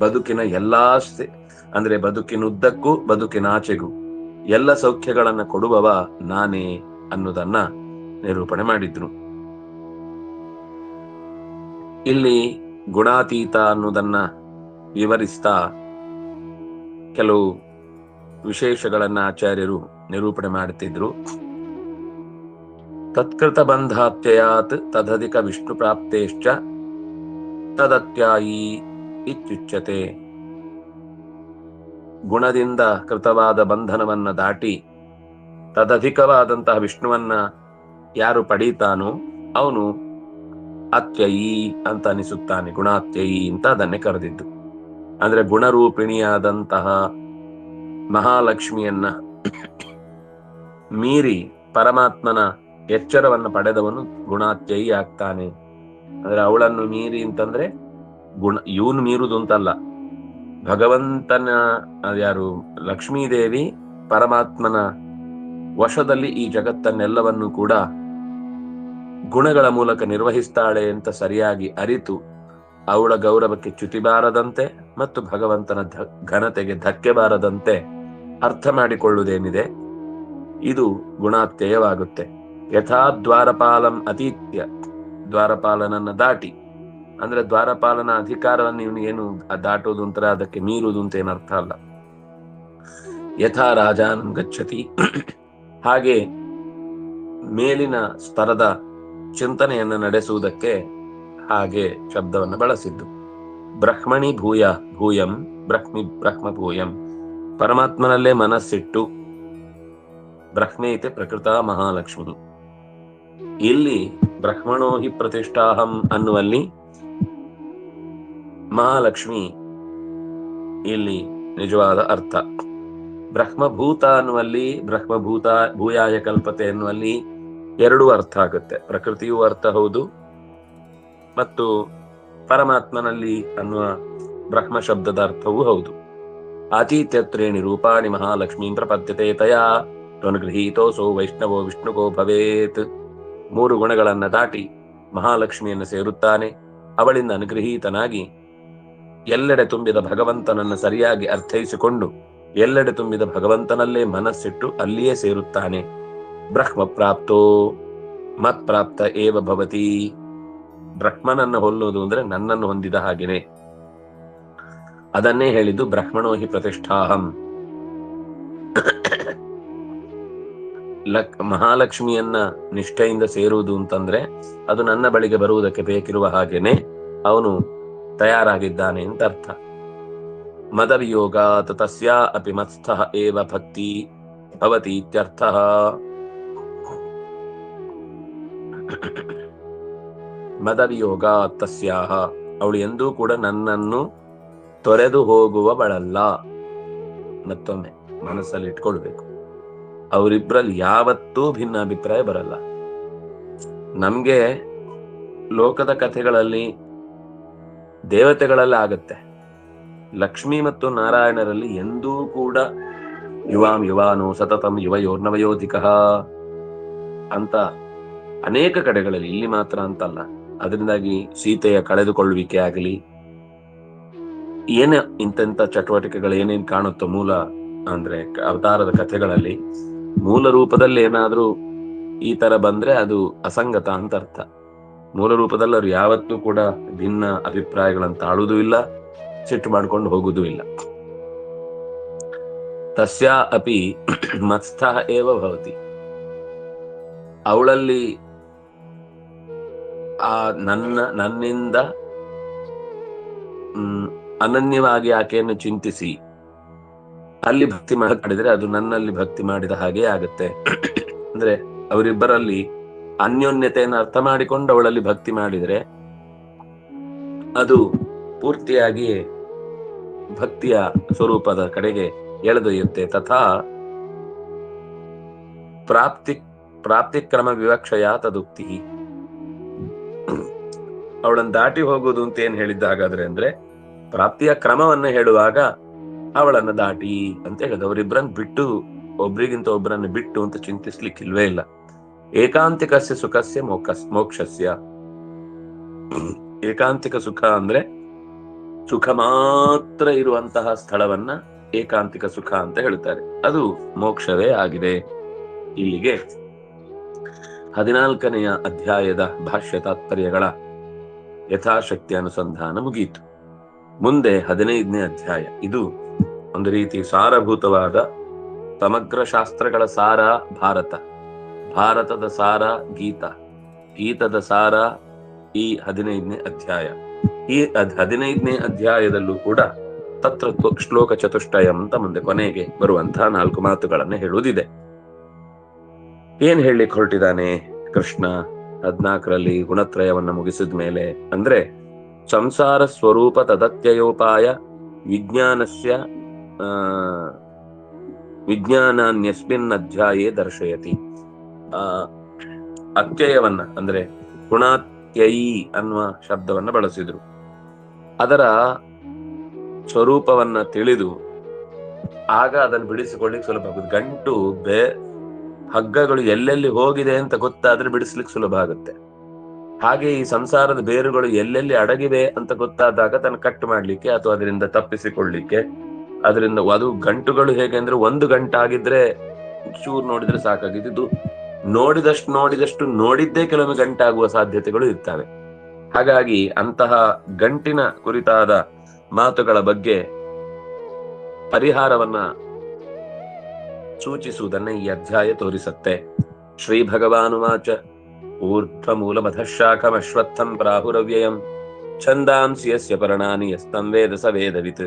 ಬದುಕಿನ ಎಲ್ಲಾ ಅಂದ್ರೆ ಬದುಕಿನುದ್ದಕ್ಕೂ ಬದುಕಿನಾಚೆಗೂ ಎಲ್ಲ ಸೌಖ್ಯಗಳನ್ನ ಕೊಡುವವ ನಾನೇ ಅನ್ನೋದನ್ನ ನಿರೂಪಣೆ ಮಾಡಿದ್ರು. ಇಲ್ಲಿ ಗುಣಾತೀತ ಅನ್ನೋದನ್ನ ವಿವರಿಸ್ತಾ ಕೆಲವು ವಿಶೇಷಗಳನ್ನ ಆಚಾರ್ಯರು ನಿರೂಪಣೆ ಮಾಡುತ್ತಿದ್ರು. ತತ್ಕೃತ ಬಂಧಾತ್ಯಯಾತ್ ತದಧಿಕ ವಿಷ್ಣು ಪ್ರಾಪ್ತೇಶ್ಚ ತದತ್ಯಾಯಿ ಇತ್ಯುಚ್ಯತೆ. ಗುಣದಿಂದ ಕೃತವಾದ ಬಂಧನವನ್ನ ದಾಟಿ ತದಧಿಕವಾದಂತಹ ವಿಷ್ಣುವನ್ನ ಯಾರು ಪಡೀತಾನೋ ಅವನು ಅತ್ಯಯಿ ಅಂತ ಅನಿಸುತ್ತಾನೆ. ಗುಣಾತ್ಯಯಿ ಅಂತ ಅದನ್ನೇ ಕರೆದಿದ್ದು. ಅಂದ್ರೆ ಗುಣರೂಪಿಣಿಯಾದಂತಹ ಮಹಾಲಕ್ಷ್ಮಿಯನ್ನ ಮೀರಿ ಪರಮಾತ್ಮನ ಎಚ್ಚರವನ್ನ ಪಡೆದವನು ಗುಣಾತ್ಯಯಿ ಆಗ್ತಾನೆ. ಅಂದ್ರೆ ಅವಳನ್ನು ಮೀರಿ ಅಂತಂದ್ರೆ ಇವನು ಮೀರುದು ಅಂತಲ್ಲ, ಭಗವಂತನ ಯಾರು ಲಕ್ಷ್ಮೀದೇವಿ ಪರಮಾತ್ಮನ ವಶದಲ್ಲಿ ಈ ಜಗತ್ತನ್ನೆಲ್ಲವನ್ನು ಕೂಡ ಗುಣಗಳ ಮೂಲಕ ನಿರ್ವಹಿಸ್ತಾಳೆ ಅಂತ ಸರಿಯಾಗಿ ಅರಿತು ಅವಳ ಗೌರವಕ್ಕೆ ಚ್ಯುತಿ ಬಾರದಂತೆ ಮತ್ತು ಭಗವಂತನ ಘನತೆಗೆ ಧಕ್ಕೆ ಬಾರದಂತೆ ಅರ್ಥ ಮಾಡಿಕೊಳ್ಳುವುದೇನಿದೆ ಇದು ಗುಣಾತ್ಯಯವಾಗುತ್ತೆ. ಯಥಾ ದ್ವಾರಪಾಲಂ ಅತೀತ್ಯ, ದ್ವಾರಪಾಲನನ್ನ ದಾಟಿ, ಅಂದ್ರೆ ದ್ವಾರಪಾಲನ ಅಧಿಕಾರವನ್ನು ಇವನು ಏನು ದಾಟೋದು ಅಂತ ಅದಕ್ಕೆ ಮೀರುವುದು ಅಂತ ಏನು ಅರ್ಥ ಅಲ್ಲ. ಯಥಾ ರಾಜಾನಂ ಗಚ್ಚತಿ, ಹಾಗೆ ಮೇಲಿನ ಸ್ತರದ ಚಿಂತನೆಯನ್ನು ನಡೆಸುವುದಕ್ಕೆ ಹಾಗೆ ಶಬ್ದವನ್ನು ಬಳಸಿದ್ದು. ಬ್ರಹ್ಮಣಿ ಭೂಯಂ ಬ್ರಹ್ಮ ಭೂಯಂ, ಪರಮಾತ್ಮನಲ್ಲೇ ಮನಸ್ಸಿಟ್ಟು ಬ್ರಹ್ಮೇತೆ ಪ್ರಕೃತ ಮಹಾಲಕ್ಷ್ಮಿ. ಇಲ್ಲಿ ಬ್ರಹ್ಮಣೋ ಹಿ ಪ್ರತಿಷ್ಠಾಹಂ ಅನ್ನುವಲ್ಲಿ ಮಹಾಲಕ್ಷ್ಮಿ ಇಲ್ಲಿ ನಿಜವಾದ ಅರ್ಥ. ಬ್ರಹ್ಮಭೂತ ಅನ್ನುವಲ್ಲಿ ಭೂಯಾಯ ಕಲ್ಪತೆ ಅನ್ನುವಲ್ಲಿ ಎರಡೂ ಅರ್ಥ ಆಗುತ್ತೆ. ಪ್ರಕೃತಿಯೂ ಅರ್ಥ ಹೌದು ಮತ್ತು ಪರಮಾತ್ಮನಲ್ಲಿ ಅನ್ನುವ ಬ್ರಹ್ಮ ಶಬ್ದದ ಅರ್ಥವೂ ಹೌದು. ಆತೀತ್ಯತ್ರೇಣಿ ರೂಪಾಣಿ ಮಹಾಲಕ್ಷ್ಮೀ ಪ್ರಪದ್ಯತೆ ತಯಾ ತ್ವನುಗೃಹೀತೋಸೋ ವೈಷ್ಣವೋ ವಿಷ್ಣುಗೋ ಭವೇತ್. 3 ಗುಣಗಳನ್ನ ದಾಟಿ ಮಹಾಲಕ್ಷ್ಮಿಯನ್ನು ಸೇರುತ್ತಾನೆ. ಅವಳಿಂದ ಅನುಗೃಹೀತನಾಗಿ ಎಲ್ಲೆಡೆ ತುಂಬಿದ ಭಗವಂತನನ್ನು ಸರಿಯಾಗಿ ಅರ್ಥೈಸಿಕೊಂಡು ಎಲ್ಲೆಡೆ ತುಂಬಿದ ಭಗವಂತನಲ್ಲೇ ಮನಸ್ಸಿಟ್ಟು ಅಲ್ಲಿಯೇ ಸೇರುತ್ತಾನೆ. ಬ್ರಹ್ಮ ಪ್ರಾಪ್ತೋ ಮತ್ಪ್ರಾಪ್ತ ಏವ ಭವತಿ. ಬ್ರಹ್ಮನನ್ನು ಹೊಲ್ಲುವುದು ಅಂದ್ರೆ ನನ್ನನ್ನು ಹೊಂದಿದ ಹಾಗೆನೆ. ಅದನ್ನೇ ಹೇಳಿದ್ದು ಬ್ರಹ್ಮಣೋ ಹಿ ಪ್ರತಿಷ್ಠಾಹಂ. ಮಹಾಲಕ್ಷ್ಮಿಯನ್ನ ನಿಷ್ಠೆಯಿಂದ ಸೇರುವುದು ಅಂತಂದ್ರೆ ಅದು ನನ್ನ ಬಳಿಗೆ ಬರುವುದಕ್ಕೆ ಬೇಕಿರುವ ಹಾಗೇನೆ ಅವನು ತಯಾರಾಗಿದ್ದಾನೆ ಅಂತ ಅರ್ಥ. ಮದವಿಯೋಗಾತ್ ತಸ್ಯಾ ಅಪಿ ಮತ್ಸ್ಥಃ ಏವ ಭಕ್ತಿ ಭವತಿ ಇತ್ಯರ್ಥಃ. ಮದವಿಯೋಗಾತ್ ತಸ್ಯಾಹ, ಅವಳು ಎಂದೂ ಕೂಡ ನನ್ನನ್ನು ತೊರೆದು ಹೋಗುವವಳಲ್ಲ. ಮತ್ತೊಮ್ಮೆ ಮನಸ್ಸಲ್ಲಿ ಇಟ್ಕೊಳ್ಬೇಕು, ಅವರಿಬ್ಬರಲ್ಲಿ ಯಾವತ್ತೂ ಭಿನ್ನ ಅಭಿಪ್ರಾಯ ಬರಲ್ಲ. ನಮ್ಗೆ ಲೋಕದ ಕಥೆಗಳಲ್ಲಿ ದೇವತೆಗಳಲ್ಲಿ ಆಗತ್ತೆ, ಲಕ್ಷ್ಮಿ ಮತ್ತು ನಾರಾಯಣರಲ್ಲಿ ಎಂದೂ ಕೂಡ ಯುವಾಂ ಯುವಾನೋ ಸತತಂ ಯುವಯೋರ್ನವಯೋಧಿಕಃ ಅಂತ ಅನೇಕ ಕಡೆಗಳಲ್ಲಿ, ಇಲ್ಲಿ ಮಾತ್ರ ಅಂತಲ್ಲ. ಅದರಿಂದಾಗಿ ಸೀತೆಯ ಕಳೆದುಕೊಳ್ಳುವಿಕೆ ಆಗಲಿ, ಏನೇ ಇಂತೆಂಥ ಚಟುವಟಿಕೆಗಳು ಏನೇನ್ ಕಾಣುತ್ತೋ ಮೂಲ ಅಂದ್ರೆ ಅವತಾರದ ಕಥೆಗಳಲ್ಲಿ ಮೂಲ ರೂಪದಲ್ಲಿ ಏನಾದ್ರೂ ಈ ತರ ಬಂದ್ರೆ ಅದು ಅಸಂಗತ ಅಂತ ಅರ್ಥ. ಮೂಲ ರೂಪದಲ್ಲಿ ಅವ್ರು ಯಾವತ್ತೂ ಕೂಡ ಭಿನ್ನ ಅಭಿಪ್ರಾಯಗಳನ್ನು ತಾಳುವುದೂ ಇಲ್ಲ, ಸಿಟ್ಟು ಮಾಡ್ಕೊಂಡು ಹೋಗುವುದೂ ಇಲ್ಲ. ತಸ್ಯಾ ಅಪಿ ಮತ್ಸ್ಥಃ ಏವ ಭವತಿ, ಅವಳಲ್ಲಿ ಆ ನನ್ನಿಂದ ಅನನ್ಯವಾಗಿ ಆಕೆಯನ್ನು ಚಿಂತಿಸಿ ಅಲ್ಲಿ ಭಕ್ತಿ ಮಾಡಿದ್ರೆ ಅದು ನನ್ನಲ್ಲಿ ಭಕ್ತಿ ಮಾಡಿದ ಹಾಗೆ ಆಗುತ್ತೆ. ಅಂದ್ರೆ ಅವರಿಬ್ಬರಲ್ಲಿ ಅನ್ಯೋನ್ಯತೆಯನ್ನು ಅರ್ಥ ಮಾಡಿಕೊಂಡು ಅವಳಲ್ಲಿ ಭಕ್ತಿ ಮಾಡಿದ್ರೆ ಅದು ಪೂರ್ತಿಯಾಗಿ ಭಕ್ತಿಯ ಸ್ವರೂಪದ ಕಡೆಗೆ ಎಳೆದೊಯ್ಯುತ್ತೆ. ತಥಾ ಪ್ರಾಪ್ತಿ ಕ್ರಮ ವಿವಕ್ಷಯ ತದುಕ್ತಿ. ಅವಳನ್ನು ದಾಟಿ ಹೋಗುವುದು ಅಂತ ಏನ್ ಹೇಳಿದ್ದ ಹಾಗಾದ್ರೆ ಅಂದ್ರೆ ಪ್ರಾಪ್ತಿಯ ಕ್ರಮವನ್ನ ಹೇಳುವಾಗ ಅವಳನ್ನ ದಾಟಿ ಅಂತ ಹೇಳಿದ. ಅವರಿಬ್ಬರನ್ನ ಬಿಟ್ಟು ಒಬ್ರಿಗಿಂತ ಒಬ್ಬರನ್ನು ಬಿಟ್ಟು ಅಂತ ಚಿಂತಿಸ್ಲಿಕ್ಕಿಲ್ವೇ ಇಲ್ಲ. ಏಕಾಂತಿಕಸ್ಯ ಸುಖಸ್ಯ ಮೋಕ್ಷಸ್ಯ. ಏಕಾಂತಿಕ ಸುಖ ಅಂದ್ರೆ ಸುಖ ಮಾತ್ರ ಇರುವಂತಹ ಸ್ಥಳವನ್ನ ಏಕಾಂತಿಕ ಸುಖ ಅಂತ ಹೇಳ್ತಾರೆ. ಅದು ಮೋಕ್ಷವೇ ಆಗಿದೆ. ಇಲ್ಲಿಗೆ 14ನೆಯ ಅಧ್ಯಾಯದ ಭಾಷ್ಯ ತಾತ್ಪರ್ಯಗಳ ಯಥಾಶಕ್ತಿ ಅನುಸಂಧಾನ ಮುಗಿಯಿತು. ಮುಂದೆ 15ನೇ ಅಧ್ಯಾಯ. ಇದು ಒಂದು ರೀತಿ ಸಾರಭೂತವಾದ ಸಮಗ್ರ ಶಾಸ್ತ್ರಗಳ ಸಾರ ಭಾರತ, ಭಾರತದ ಸಾರ ಗೀತ, ಗೀತದ ಸಾರ ಈ 15ನೇ ಅಧ್ಯಾಯ. ಈ 15ನೇ ಅಧ್ಯಾಯದಲ್ಲೂ ಕೂಡ ತತ್ರ ಶ್ಲೋಕ ಚತುಷ್ಟಯಂ ಅಂತ ಮುಂದೆ ಕೊನೆಗೆ ಬರುವಂತಹ 4 ಮಾತುಗಳನ್ನ ಹೇಳುವುದಿದೆ. ಏನ್ ಹೇಳಲಿಕ್ಕೆ ಹೊರಟಿದ್ದಾನೆ ಕೃಷ್ಣ 14ರಲ್ಲಿ ಗುಣತ್ರಯವನ್ನ ಮುಗಿಸಿದ ಮೇಲೆ ಅಂದ್ರೆ ಸಂಸಾರ ಸ್ವರೂಪ ತದತ್ಯಯೋಪಾಯ ವಿಜ್ಞಾನಸ್ಯ ವಿಜ್ಞಾನಾನ್ಯಸ್ಮಿನ್ ಅಧ್ಯಾಯೇ ದರ್ಶಯತಿ. ಅತ್ಯಯವನ್ನ ಅಂದ್ರೆ ಗುಣಾತ್ಯಯಿ ಅನ್ನುವ ಶಬ್ದವನ್ನ ಬಳಸಿದ್ರು. ಅದರ ಸ್ವರೂಪವನ್ನ ತಿಳಿದು ಆಗ ಅದನ್ನು ಬಿಡಿಸಿಕೊಳ್ಳಿಕ್ ಸುಲಭ ಆಗುತ್ತೆ. ಗಂಟು ಹಗ್ಗಗಳು ಎಲ್ಲೆಲ್ಲಿ ಹೋಗಿದೆ ಅಂತ ಗೊತ್ತಾದ್ರೆ ಬಿಡಿಸ್ಲಿಕ್ಕೆ ಸುಲಭ ಆಗುತ್ತೆ. ಹಾಗೆ ಈ ಸಂಸಾರದ ಬೇರುಗಳು ಎಲ್ಲೆಲ್ಲಿ ಅಡಗಿವೆ ಅಂತ ಗೊತ್ತಾದಾಗ ಅದನ್ನು ಕಟ್ ಮಾಡ್ಲಿಕ್ಕೆ ಅಥವಾ ಅದರಿಂದ ತಪ್ಪಿಸಿಕೊಳ್ಳಿಕ್ಕೆ, ಅದರಿಂದ ಅದು ಗಂಟುಗಳು ಹೇಗೆ ಅಂದ್ರೆ ಒಂದು ಗಂಟಾಗಿದ್ರೆ ಚೂರು ನೋಡಿದ್ರೆ ಸಾಕಾಗಿದ್ದು, ನೋಡಿದಷ್ಟು ನೋಡಿದ್ದೇ ಕೆಲವೊಮ್ಮೆ ಗಂಟಾಗುವ ಸಾಧ್ಯತೆಗಳು ಇರ್ತವೆ. ಹಾಗಾಗಿ ಅಂತಹ ಗಂಟಿನ ಕುರಿತಾದ ಮಾತುಗಳ ಬಗ್ಗೆ ಪರಿಹಾರವನ್ನ ಸೂಚಿಸುವುದನ್ನ ಈ ಅಧ್ಯಾಯ ತೋರಿಸುತ್ತೆ. ಶ್ರೀ ಭಗವಾನುವಾಚ ಊರ್ಧ್ವ ಮೂಲಮಧಃಶಾಖಮಶ್ವತ್ಥಂ ಪ್ರಾಹುರವ್ಯಯಂ ಛಂದಾಂಸಿ ಯಸ್ಯ ಪರ್ಣಾನಿ ಯಸ್ತಂ ವೇದ ಸ ವೇದವಿತ್.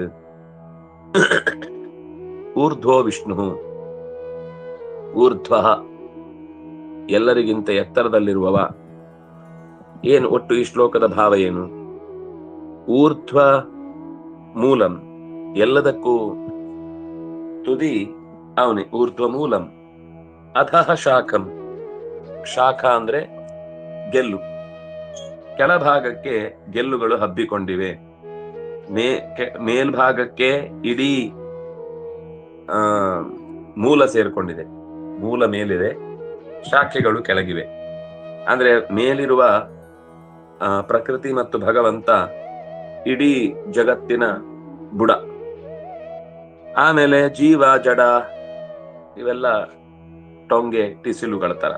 ಊರ್ಧ್ವೋ ವಿಷ್ಣು, ಊರ್ಧ್ವ ಎಲ್ಲರಿಗಿಂತ ಎತ್ತರದಲ್ಲಿರುವವ. ಏನು ಒಟ್ಟು ಈ ಶ್ಲೋಕದ ಭಾವ ಏನು? ಊರ್ಧ್ವ ಮೂಲಂ, ಎಲ್ಲದಕ್ಕೂ ತುದಿ ಅವನೇ, ಊರ್ಧ್ವ ಮೂಲಂ. ಅಧಃ ಶಾಖಂ, ಶಾಖ ಅಂದ್ರೆ ಗೆಲ್ಲು, ಕೆಳಭಾಗಕ್ಕೆ ಗೆಲ್ಲುಗಳು ಹಬ್ಬಿಕೊಂಡಿವೆ. ಮೇಲ್ಭಾಗಕ್ಕೆ ಇಡೀ ಮೂಲ ಸೇರ್ಕೊಂಡಿದೆ, ಮೂಲ ಮೇಲಿದೆ, ಶಾಖೆಗಳು ಕೆಳಗಿವೆ. ಅಂದ್ರೆ ಮೇಲಿರುವ ಪ್ರಕೃತಿ ಮತ್ತು ಭಗವಂತ ಇಡೀ ಜಗತ್ತಿನ ಬುಡ. ಆಮೇಲೆ ಜೀವ ಜಡ ಇವೆಲ್ಲ ಟೊಂಗೆ ಟಿಸಿಲುಗಳ ತರ.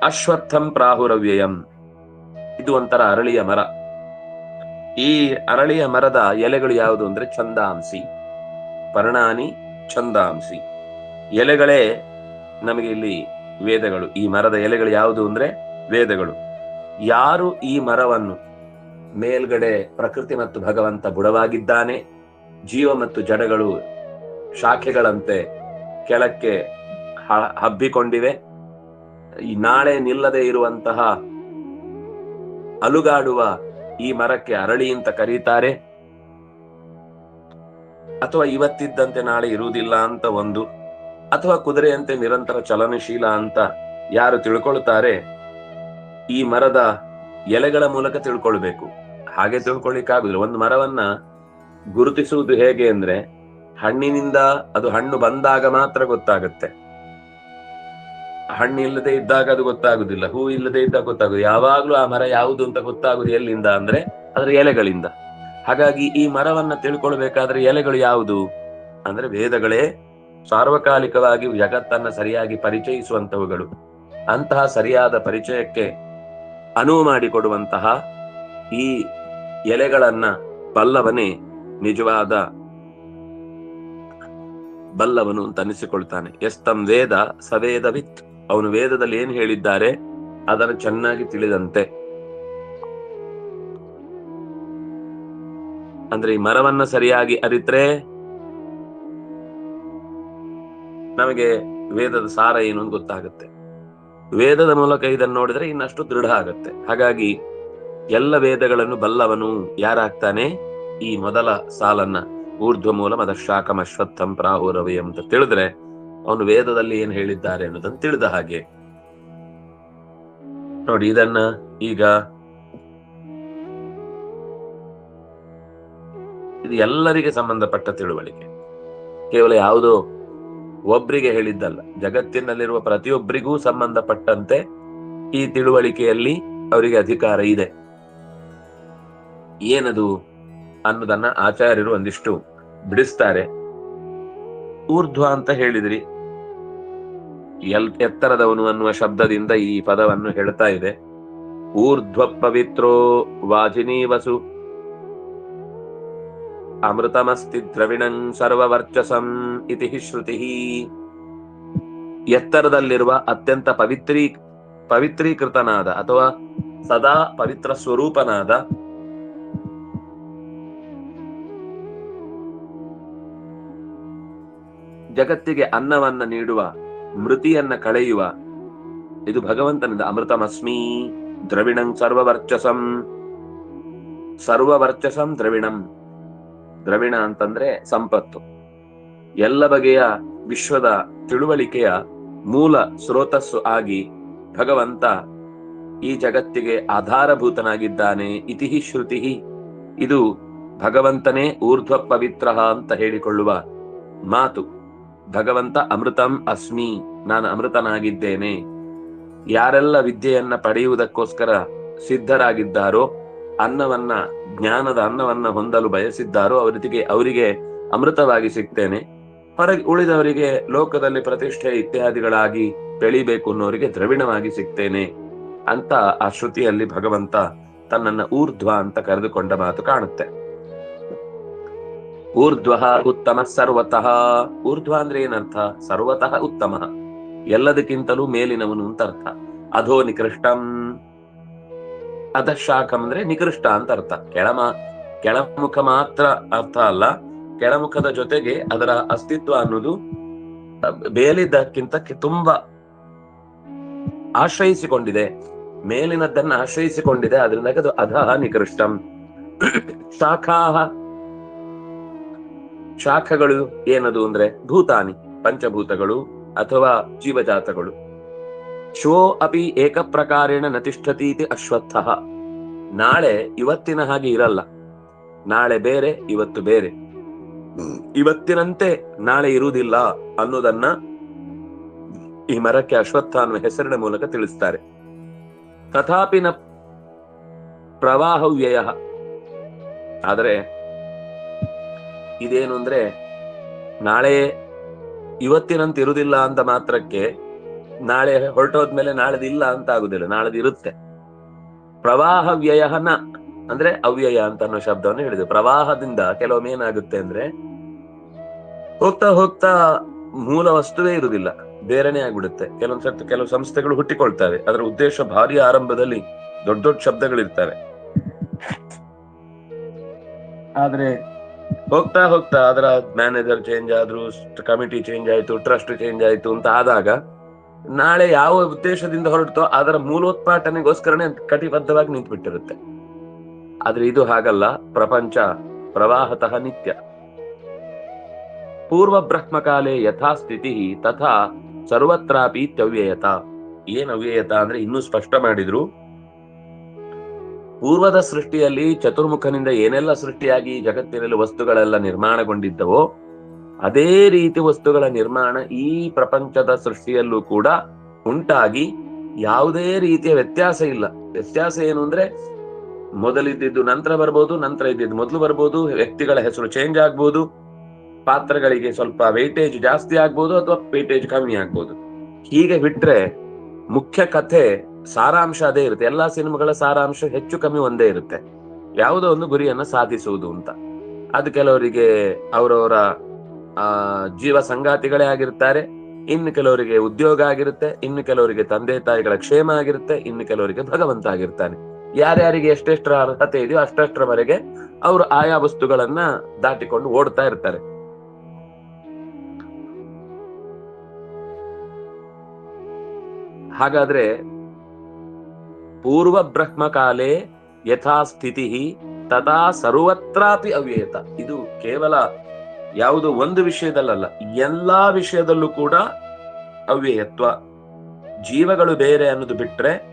ಅಶ್ವತ್ಥಂ ಪ್ರಾಹುರವ್ಯಯಂ, ಇದು ಒಂಥರ ಅರಳಿಯ ಮರ. ಈ ಅರಳಿಯ ಮರದ ಎಲೆಗಳು ಯಾವುದು ಅಂದ್ರೆ ಛಂದಾಂಸಿ, ಪರ್ಣಾನಿ ಛಂದಾಂಸಿ. ಎಲೆಗಳೇ ನಮಗೆ ಇಲ್ಲಿ ವೇದಗಳು. ಈ ಮರದ ಎಲೆಗಳು ಯಾವುದು ಅಂದ್ರೆ ವೇದಗಳು. ಯಾರು ಈ ಮರವನ್ನು ಮೇಲ್ಗಡೆ ಪ್ರಕೃತಿ ಮತ್ತು ಭಗವಂತ ಬುಡವಾಗಿದ್ದಾನೆ, ಜೀವ ಮತ್ತು ಜಡಗಳು ಶಾಖೆಗಳಂತೆ ಕೆಳಕ್ಕೆ ಹಬ್ಬಿಕೊಂಡಿವೆ, ಈ ನಾಳೆ ನಿಲ್ಲದೆ ಇರುವಂತಹ ಅಲುಗಾಡುವ ಈ ಮರಕ್ಕೆ ಅರಳಿ ಅಂತ ಕರೀತಾರೆ. ಅಥವಾ ಇವತ್ತಿದ್ದಂತೆ ನಾಳೆ ಇರುವುದಿಲ್ಲ ಅಂತ ಒಂದು, ಅಥವಾ ಕುದುರೆಯಂತೆ ನಿರಂತರ ಚಲನಶೀಲ ಅಂತ ಯಾರು ತಿಳ್ಕೊಳ್ತಾರೆ, ಈ ಮರದ ಎಲೆಗಳ ಮೂಲಕ ತಿಳ್ಕೊಳ್ಬೇಕು. ಹಾಗೆ ತಿಳ್ಕೊಳ್ಳಿಕ್ಕಾಗುದಿಲ್ಲ. ಒಂದು ಮರವನ್ನ ಗುರುತಿಸುವುದು ಹೇಗೆ ಅಂದ್ರೆ ಹಣ್ಣಿನಿಂದ ಅದು ಹಣ್ಣು ಬಂದಾಗ ಮಾತ್ರ ಗೊತ್ತಾಗುತ್ತೆ. ಹಣ್ಣು ಇಲ್ಲದೆ ಇದ್ದಾಗ ಅದು ಗೊತ್ತಾಗುದಿಲ್ಲ, ಹೂ ಇಲ್ಲದೆ ಇದ್ದಾಗ ಗೊತ್ತಾಗುದು. ಯಾವಾಗ್ಲೂ ಆ ಮರ ಯಾವುದು ಅಂತ ಗೊತ್ತಾಗುದು ಎಲ್ಲಿಂದ ಅಂದ್ರೆ ಅದರ ಎಲೆಗಳಿಂದ. ಹಾಗಾಗಿ ಈ ಮರವನ್ನ ತಿಳ್ಕೊಳ್ಬೇಕಾದ್ರೆ ಎಲೆಗಳು ಯಾವುದು ಅಂದ್ರೆ ವೇದಗಳೇ ಸಾರ್ವಕಾಲಿಕವಾಗಿ ಜಗತ್ತನ್ನ ಸರಿಯಾಗಿ ಪರಿಚಯಿಸುವಂತವುಗಳು. ಅಂತಹ ಸರಿಯಾದ ಪರಿಚಯಕ್ಕೆ ಅನುವು ಮಾಡಿಕೊಡುವಂತಹ ಈ ಎಲೆಗಳನ್ನ ಬಲ್ಲವನೇ ನಿಜವಾದ ಬಲ್ಲವನು ಅಂತ ಅನಿಸಿಕೊಳ್ತಾನೆ. ಎಸ್ತಂ ವೇದ ಸವೇದವಿತ್, ಅವನು ವೇದದಲ್ಲಿ ಏನ್ ಹೇಳಿದ್ದಾರೆ ಅದನ್ನು ಚೆನ್ನಾಗಿ ತಿಳಿದಂತೆ. ಅಂದ್ರೆ ಈ ಮರವನ್ನ ಸರಿಯಾಗಿ ಅರಿತ್ರೆ ನಮಗೆ ವೇದದ ಸಾರ ಏನು ಅಂತ ಗೊತ್ತಾಗುತ್ತೆ. ವೇದದ ಮೂಲಕ ಇದನ್ನು ನೋಡಿದ್ರೆ ಇನ್ನಷ್ಟು ದೃಢ ಆಗುತ್ತೆ. ಹಾಗಾಗಿ ಎಲ್ಲ ವೇದಗಳನ್ನು ಬಲ್ಲವನು ಯಾರಾಗ್ತಾನೆ? ಈ ಮೊದಲ ಸಾಲನ್ನ ಊರ್ಧ್ವ ಮೂಲ ಮದಶಾಖಂ ಅಶ್ವತ್ಥಂ ಪ್ರಾಹುರವ್ಯಯಂ ಅಂತ ತಿಳಿದ್ರೆ ಅವನು ವೇದದಲ್ಲಿ ಏನ್ ಹೇಳಿದ್ದಾರೆ ಅನ್ನೋದನ್ನು ತಿಳಿದ ಹಾಗೆ. ನೋಡಿ, ಇದನ್ನ ಈಗ ಇದು ಎಲ್ಲರಿಗೆ ಸಂಬಂಧಪಟ್ಟ ತಿಳುವಳಿಕೆ, ಕೇವಲ ಯಾವುದೋ ಒಬ್ರಿಗೆ ಹೇಳಿದ್ದಲ್ಲ. ಜಗತ್ತಿನಲ್ಲಿರುವ ಪ್ರತಿಯೊಬ್ಬರಿಗೂ ಸಂಬಂಧಪಟ್ಟಂತೆ ಈ ತಿಳುವಳಿಕೆಯಲ್ಲಿ ಅವರಿಗೆ ಅಧಿಕಾರ ಇದೆ. ಏನದು ಅನ್ನೋದನ್ನ ಆಚಾರ್ಯರು ಒಂದಿಷ್ಟು ಬಿಡಿಸ್ತಾರೆ. ಊರ್ಧ್ವ ಅಂತ ಹೇಳಿದ್ರಿ, ಎತ್ತರದವನು ಅನ್ನುವ ಶಬ್ದದಿಂದ ಈ ಪದವನ್ನು ಹೇಳ್ತಾ ಇದೆ. ಊರ್ಧ್ವ ಪವಿತ್ರೋ ವಾಜಿನೀವಸು ಅಮೃತಮಸ್ತಿ ದ್ರವಿಣಂ ಸರ್ವವರ್ಚಸಂ ಇತಿ ಶ್ರುತಿ. ಎತ್ತರದಲ್ಲಿರುವ ಅತ್ಯಂತ ಪವಿತ್ರೀಕೃತನಾದ ಅಥವಾ ಸದಾ ಪವಿತ್ರ ಸ್ವರೂಪನಾದ ಜಗತ್ತಿಗೆ ಅನ್ನವನ್ನ ನೀಡುವ, ಮೃತಿಯನ್ನ ಕಳೆಯುವ, ಇದು ಭಗವಂತನಿಂದ. ಅಮೃತಮಸ್ಮಿ ದ್ರವಿಣಂ ಸರ್ವವರ್ಚಸಂ. ಸರ್ವವರ್ಚಸಂ ದ್ರವಿಣಂ. ದ್ರವಿಣ ಅಂತಂದ್ರೆ ಸಂಪತ್ತು, ಎಲ್ಲ ಬಗೆಯ ವಿಶ್ವದ ತಿಳುವಳಿಕೆಯ ಮೂಲ ಸ್ರೋತಸ್ಸು ಆಗಿ ಭಗವಂತ ಈ ಜಗತ್ತಿಗೆ ಆಧಾರಭೂತನಾಗಿದ್ದಾನೆ. ಇತಿ ಶ್ರುತಿ. ಇದು ಭಗವಂತನೇ ಊರ್ಧ್ವ ಪವಿತ್ರ ಅಂತ ಹೇಳಿಕೊಳ್ಳುವ ಮಾತು. ಭಗವಂತ ಅಮೃತಂ ಅಸ್ಮಿ, ನಾನು ಅಮೃತನಾಗಿದ್ದೇನೆ. ಯಾರೆಲ್ಲ ವಿದ್ಯೆಯನ್ನ ಪಡೆಯುವುದಕ್ಕೋಸ್ಕರ ಸಿದ್ಧರಾಗಿದ್ದಾರೋ, ಅನ್ನವನ್ನ, ಜ್ಞಾನದ ಅನ್ನವನ್ನ ಹೊಂದಲು ಬಯಸಿದ್ದಾರೋ ಅವರಿಗೆ ಅಮೃತವಾಗಿ ಸಿಗ್ತೇನೆ. ಹೊರಗೆ ಉಳಿದವರಿಗೆ ಲೋಕದಲ್ಲಿ ಪ್ರತಿಷ್ಠೆ ಇತ್ಯಾದಿಗಳಾಗಿ ಬೆಳಿಬೇಕು ಅನ್ನೋರಿಗೆ ದ್ರವಿಣವಾಗಿ ಸಿಗ್ತೇನೆ ಅಂತ ಆ ಶ್ರುತಿಯಲ್ಲಿ ಭಗವಂತ ತನ್ನನ್ನ ಊರ್ಧ್ವ ಅಂತ ಕರೆದುಕೊಂಡ ಮಾತು ಕಾಣುತ್ತೆ. ಊರ್ಧ್ವ ಉತ್ತಮ ಸರ್ವತಃ. ಊರ್ಧ್ವ ಅಂದ್ರೆ ಏನರ್ಥ? ಸರ್ವತಃ ಉತ್ತಮ, ಎಲ್ಲದಕ್ಕಿಂತಲೂ ಮೇಲಿನವನು ಅಂತ ಅರ್ಥ. ಅಧೋ ನಿಕೃಷ್ಟಂ. ಅಧಶಾಖಂ ಅಂದ್ರೆ ನಿಕೃಷ್ಟ ಅಂತ ಅರ್ಥ. ಕೆಳಮುಖ ಮಾತ್ರ ಅರ್ಥ ಅಲ್ಲ, ಕೆಳಮುಖದ ಜೊತೆಗೆ ಅದರ ಅಸ್ತಿತ್ವ ಅನ್ನೋದು ಬೇಲಿದ್ದಕ್ಕಿಂತ ತುಂಬಾ ಆಶ್ರಯಿಸಿಕೊಂಡಿದೆ, ಮೇಲಿನದ್ದನ್ನ ಆಶ್ರಯಿಸಿಕೊಂಡಿದೆ. ಅದರಿಂದ ಅದು ಅಧಃ ನಿಕೃಷ್ಟಂ. ಶಾಖಗಳು ಏನದು ಅಂದ್ರೆ ಭೂತಾನಿ, ಪಂಚಭೂತಗಳು ಅಥವಾ ಜೀವಜಾತಗಳು. ಶೋ ಅಪಿ ಏಕಪ್ರಕಾರೇಣ ನತಿಷ್ಠತೀತಿ ಅಶ್ವತ್ಥ. ನಾಳೆ ಇವತ್ತಿನ ಹಾಗೆ ಇರಲ್ಲ. ನಾಳೆ ಬೇರೆ, ಇವತ್ತು ಬೇರೆ. ಇವತ್ತಿನಂತೆ ನಾಳೆ ಇರುವುದಿಲ್ಲ ಅನ್ನೋದನ್ನ ಈ ಮರಕ್ಕೆ ಅಶ್ವತ್ಥ ಅನ್ನುವ ಹೆಸರಿನ ಮೂಲಕ ತಿಳಿಸ್ತಾರೆ. ತಥಾಪಿ ನ ಪ್ರವಾಹ ವ್ಯಯ. ಆದರೆ ಇದೇನು ಅಂದ್ರೆ, ನಾಳೆ ಇವತ್ತಿನಂತೆ ಇರುವುದಿಲ್ಲ ಅಂತ ಮಾತ್ರಕ್ಕೆ ನಾಳೆ ಹೊರಟೋದ್ಮೇಲೆ ನಾಳೆದಿಲ್ಲ ಅಂತ ಆಗುದಿಲ್ಲ, ನಾಳೆದಿರುತ್ತೆ. ಪ್ರವಾಹ ವ್ಯಯನ ಅಂದ್ರೆ ಅವ್ಯಯ ಅಂತ ಅನ್ನೋ ಶಬ್ದವನ್ನು ಹೇಳಿದೆ. ಪ್ರವಾಹದಿಂದ ಕೆಲವೊಮ್ಮೆ ಏನಾಗುತ್ತೆ ಅಂದ್ರೆ, ಹೋಗ್ತಾ ಹೋಗ್ತಾ ಮೂಲ ವಸ್ತುವೇ ಇರುವುದಿಲ್ಲ, ಬೇರೆನೆ ಆಗ್ಬಿಡುತ್ತೆ. ಕೆಲವು ಸಂಸ್ಥೆಗಳು ಹುಟ್ಟಿಕೊಳ್ತವೆ. ಅದರ ಉದ್ದೇಶ ಭಾರಿ ಆರಂಭದಲ್ಲಿ ದೊಡ್ಡ ದೊಡ್ಡ ಶಬ್ದಗಳಿರ್ತವೆ. ಆದ್ರೆ ಹೋಗ್ತಾ ಹೋಗ್ತಾ ಅದರ ಮ್ಯಾನೇಜರ್ ಚೇಂಜ್ ಆದ್ರು, ಕಮಿಟಿ ಚೇಂಜ್ ಆಯ್ತು, ಟ್ರಸ್ಟ್ ಚೇಂಜ್ ಆಯ್ತು ಅಂತ ಆದಾಗ ನಾಳೆ ಯಾವ ಉದ್ದೇಶದಿಂದ ಹೊರಟೋ ಅದರ ಮೂಲೋತ್ಪಾಟನೆಗೋಸ್ಕರನೇ ಕಟಿಬದ್ಧವಾಗಿ ನಿಂತುಬಿಟ್ಟಿರುತ್ತೆ. ಆದ್ರೆ ಇದು ಹಾಗಲ್ಲ. ಪ್ರಪಂಚ ಪ್ರವಾಹತಃ ನಿತ್ಯ. ಪೂರ್ವ ಬ್ರಹ್ಮಕಾಲೇ ಯಥಾ ಸ್ಥಿತಿ ತಥಾ ಸರ್ವತ್ರಾಪಿ ಅವ್ಯಯತ. ಏನ್ ಅವ್ಯಯತ ಅಂದ್ರೆ ಇನ್ನೂ ಸ್ಪಷ್ಟ ಮಾಡಿದ್ರು. ಪೂರ್ವದ ಸೃಷ್ಟಿಯಲ್ಲಿ ಚತುರ್ಮುಖನಿಂದ ಏನೆಲ್ಲ ಸೃಷ್ಟಿಯಾಗಿ ಜಗತ್ತಿನಲ್ಲಿ ವಸ್ತುಗಳೆಲ್ಲ ನಿರ್ಮಾಣಗೊಂಡಿದ್ದವೋ ಅದೇ ರೀತಿ ವಸ್ತುಗಳ ನಿರ್ಮಾಣ ಈ ಪ್ರಪಂಚದ ಸೃಷ್ಟಿಯಲ್ಲೂ ಕೂಡ ಉಂಟಾಗಿ ಯಾವುದೇ ರೀತಿಯ ವ್ಯತ್ಯಾಸ ಇಲ್ಲ. ವ್ಯತ್ಯಾಸ ಏನು ಅಂದ್ರೆ, ಮೊದಲಿದ್ದು ನಂತರ ಬರ್ಬೋದು, ನಂತರ ಇದ್ದಿದ್ದು ಮೊದಲು ಬರ್ಬೋದು, ವ್ಯಕ್ತಿಗಳ ಹೆಸರು ಚೇಂಜ್ ಆಗ್ಬೋದು, ಪಾತ್ರಗಳಿಗೆ ಸ್ವಲ್ಪ ವೆಯ್ಟೇಜ್ ಜಾಸ್ತಿ ಆಗ್ಬೋದು ಅಥವಾ ವೆಯ್ಟೇಜ್ ಕಮ್ಮಿ ಆಗ್ಬೋದು. ಹೀಗೆ ಬಿಟ್ರೆ ಮುಖ್ಯ ಕಥೆ ಸಾರಾಂಶ ಅದೇ ಇರುತ್ತೆ. ಎಲ್ಲಾ ಸಿನಿಮಾಗಳ ಸಾರಾಂಶ ಹೆಚ್ಚು ಕಮ್ಮಿ ಒಂದೇ ಇರುತ್ತೆ, ಯಾವುದೋ ಒಂದು ಗುರಿಯನ್ನ ಸಾಧಿಸುವುದು ಅಂತ. ಅದು ಕೆಲವರಿಗೆ ಅವರವರ ಜೀವ ಸಂಗಾತಿಗಳೇ ಆಗಿರ್ತಾರೆ, ಇನ್ನು ಕೆಲವರಿಗೆ ಉದ್ಯೋಗ ಆಗಿರುತ್ತೆ, ಇನ್ನು ಕೆಲವರಿಗೆ ತಂದೆ ತಾಯಿಗಳ ಕ್ಷೇಮ ಆಗಿರುತ್ತೆ, ಇನ್ನು ಕೆಲವರಿಗೆ ಭಗವಂತ ಆಗಿರ್ತಾನೆ. ಯಾರ್ಯಾರಿಗೆ ಎಷ್ಟೆಷ್ಟರ ಅರ್ಹತೆ ಇದೆಯೋ ಅಷ್ಟಷ್ಟರವರೆಗೆ ಅವರು ಆಯಾ ವಸ್ತುಗಳನ್ನ ದಾಟಿಕೊಂಡು ಓಡ್ತಾ ಇರ್ತಾರೆ. ಹಾಗಾದ್ರೆ ಪೂರ್ವ ಬ್ರಹ್ಮ ಕಾಲೇ ಯಥಾ ಸ್ಥಿತಿ ತಥಾ ಸರ್ವತ್ರಾಪಿ ಅವ್ಯಯತ. ಇದು ಕೇವಲ ಯಾವುದು ಒಂದು ವಿಷಯದಲ್ಲ, ಎಲ್ಲಾ ವಿಷಯದಲ್ಲೂ ಕೂಡ ಅವ್ಯಯತ್ವ. ಜೀವಗಳು ಬೇರೆ ಅನ್ನೋದು ಬಿಟ್ರೆ